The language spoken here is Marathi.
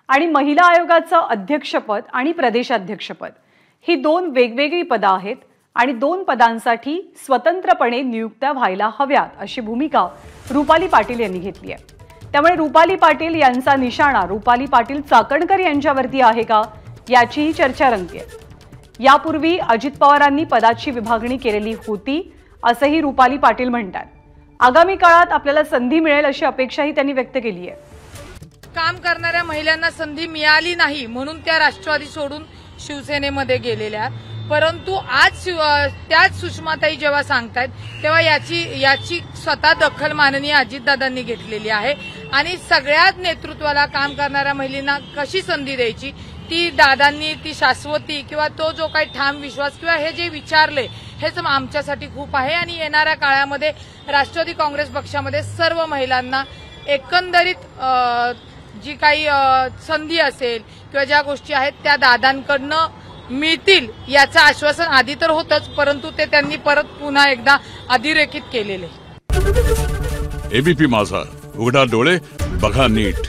आणि महिला आयोगाचं अध्यक्षपद आणि प्रदेशाध्यक्षपद ही दोन वेगवेगळी पदं आहेत आणि दोन पदांसाठी स्वतंत्रपणे नियुक्त्या व्हायला हव्यात अशी भूमिका रुपाली पाटील यांनी घेतली आहे। त्यामुळे रुपाली पाटील यांचा निशाणा रुपाली पाटील चाकणकर यांच्यावरती आहे का याचीही चर्चा रंगतेय। यापूर्वी अजित पवारांनी पदाची विभागणी केलेली होती असंही रुपाली पाटील म्हणतात। आगामी काळात आपल्याला संधी मिळेल अशी अपेक्षाही त्यांनी व्यक्त केली आहे। काम करणाऱ्या महिलांना संधी मिळाली नाही म्हणून त्या राष्ट्रवादी सोडून शिवसेनेमध्ये गेलेल्या, परंतु आज त्याच सुषमाताई जेव्हा सांगतायत तेव्हा याची स्वतः दखल माननीय अजितदादांनी घेतलेली आहे आणि सगळ्याच नेतृत्वाला काम करणाऱ्या महिलांना कशी संधी द्यायची ती दादांनी ती शाश्वती किंवा तो जो काही ठाम विश्वास किंवा हे जे विचारले हेच आमच्यासाठी खूप आहे। आणि येणाऱ्या काळामध्ये राष्ट्रवादी काँग्रेस पक्षामध्ये सर्व महिलांना एकंदरीत जी काही संधी असेल किंवा ज्या गोष्टी आहेत त्या दादांकडनं मिळतील याचं आश्वासन आधी तर होतंच, परंतु ते त्यांनी परत पुन्हा एकदा अधोरेखित केलेले। एबीपी माझा, उघडा डोळे बघा नीट।